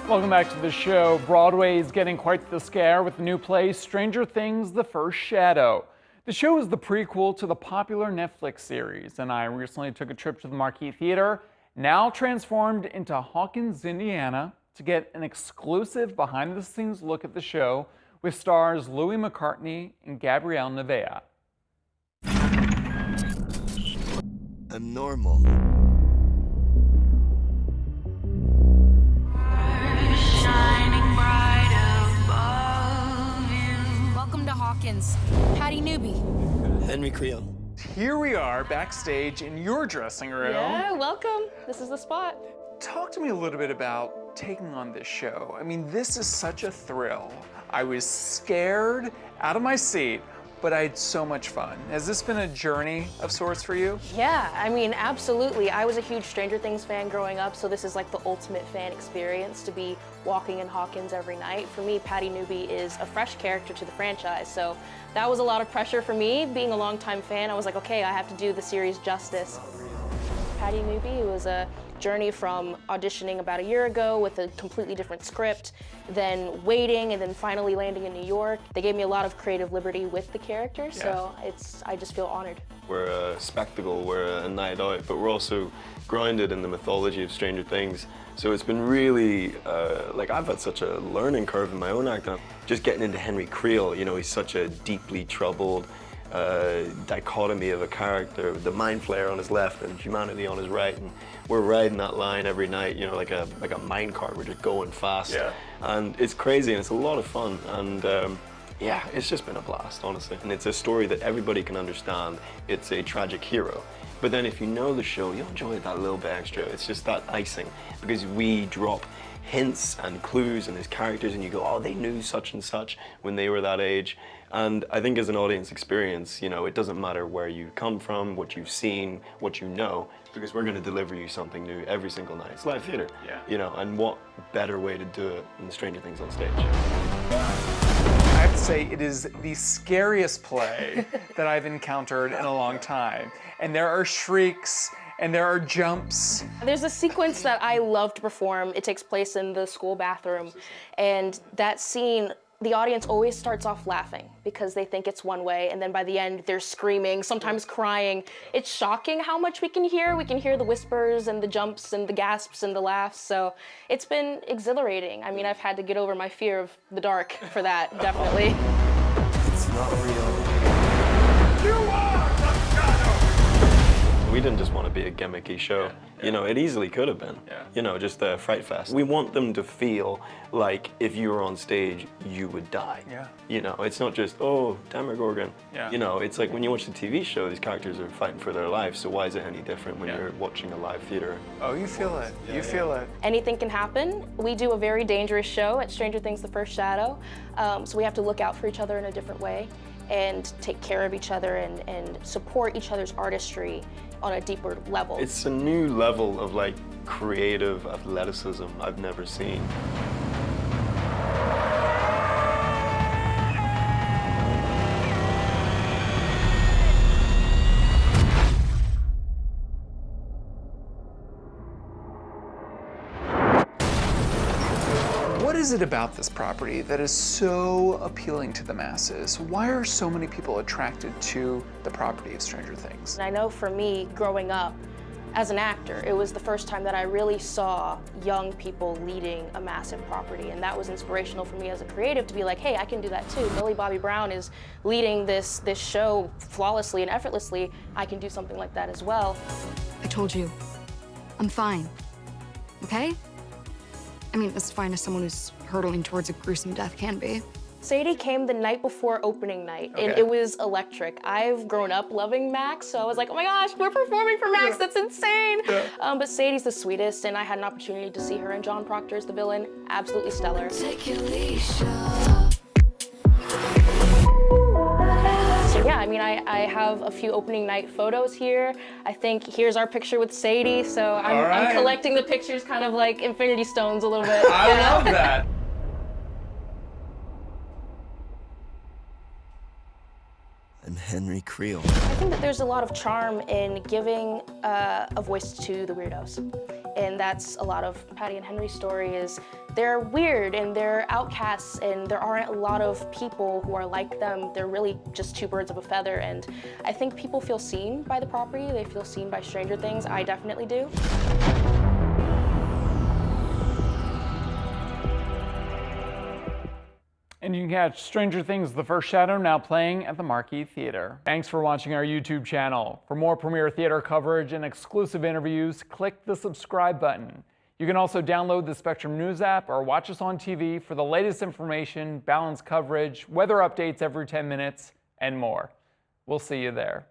Welcome back to the show. Broadway is getting quite the scare with the new play Stranger Things: The First Shadow. The show is the prequel to the popular Netflix series, and I recently took a trip to the Marquis Theatre, now transformed into Hawkins, Indiana, to get an exclusive behind-the-scenes look at the show with stars Louis McCartney and Gabrielle Nevaeh. A normal. Welcome to Hawkins. Patty Newby. Henry Creel. Here we are backstage in your dressing room. Yeah, welcome. This is the spot. Talk to me a little bit about taking on this show. I mean, this is such a thrill. I was scared out of my seat, but I had so much fun. Has this been a journey of sorts for you? Yeah, I mean, absolutely. I was a huge Stranger Things fan growing up, so this is like the ultimate fan experience to be walking in Hawkins every night. For me, Patty Newby is a fresh character to the franchise, so that was a lot of pressure for me. Being a longtime fan, I was like, okay, I have to do the series justice. Patty Newby was a journey from auditioning about a year ago with a completely different script, then waiting, and then finally landing in New York. They gave me a lot of creative liberty with the character, so I just feel honored. We're a spectacle, we're a night out, but we're also grounded in the mythology of Stranger Things. So it's been really, like I've had such a learning curve in my own acting. Just getting into Henry Creel, you know, he's such a deeply troubled dichotomy of a character, the mind flayer on his left and humanity on his right, and we're riding that line every night, you know, like a mine cart. We're just going fast, and it's crazy and it's a lot of fun, and yeah, it's just been a blast, honestly. And it's a story that everybody can understand. It's a tragic hero, but then if you know the show, you'll enjoy it that little bit extra. It's just that icing, because we drop hints and clues in his characters, and you go, oh, they knew such and such when they were that age. And I think as an audience experience, you know, it doesn't matter where you come from, what you've seen, what you know, because we're going to deliver you something new every single night. It's live theater, you know, and what better way to do it than Stranger Things on stage? I have to say, it is the scariest play that I've encountered in a long time. And there are shrieks, and there are jumps. There's a sequence that I love to perform. It takes place in the school bathroom, and that scene, the audience always starts off laughing because they think it's one way, and then by the end they're screaming, sometimes crying. It's shocking how much we can hear. We can hear the whispers and the jumps and the gasps and the laughs, so it's been exhilarating. I mean, I've had to get over my fear of the dark for that, definitely. It's not real. You are the shadow! We didn't just want to be a gimmicky show. You know, it easily could have been. You know, just a fright fest. We want them to feel like if you were on stage, you would die. You know, it's not just, oh, Demogorgon. You know, it's like when you watch the TV show, these characters are fighting for their lives, so why is it any different when you're watching a live theater? Oh, you feel it. You feel it. Anything can happen. We do a very dangerous show at Stranger Things: The First Shadow, so we have to look out for each other in a different way and take care of each other and support each other's artistry on a deeper level. It's a new level of like creative athleticism I've never seen. What is it about this property that is so appealing to the masses? Why are so many people attracted to the property of Stranger Things? I know for me, growing up, as an actor, it was the first time that I really saw young people leading a massive property, and that was inspirational for me as a creative to be like, hey, I can do that too. Millie Bobby Brown is leading this show flawlessly and effortlessly. I can do something like that as well. I told you, I'm fine, okay? I mean, as fine as someone who's hurtling towards a gruesome death can be. Sadie came the night before opening night, and it was electric. I've grown up loving Max, so I was like, oh my gosh, we're performing for Max, that's insane. But Sadie's the sweetest, and I had an opportunity to see her and John Proctor as the villain. Absolutely stellar. So yeah, I mean, I have a few opening night photos here. I think here's our picture with Sadie, so I'm collecting the pictures kind of like Infinity Stones a little bit. I love that. And Henry Creel. I think that there's a lot of charm in giving a voice to the weirdos. And that's a lot of Patty and Henry's story is they're weird and they're outcasts and there aren't a lot of people who are like them. They're really just two birds of a feather, and I think people feel seen by the property. They feel seen by Stranger Things. I definitely do. And you can catch Stranger Things The First Shadow now playing at the Marquis Theatre. Thanks for watching our YouTube channel. For more premiere theater coverage and exclusive interviews, click the subscribe button. You can also download the Spectrum News app or watch us on TV for the latest information, balanced coverage, weather updates every 10 minutes, and more. We'll see you there.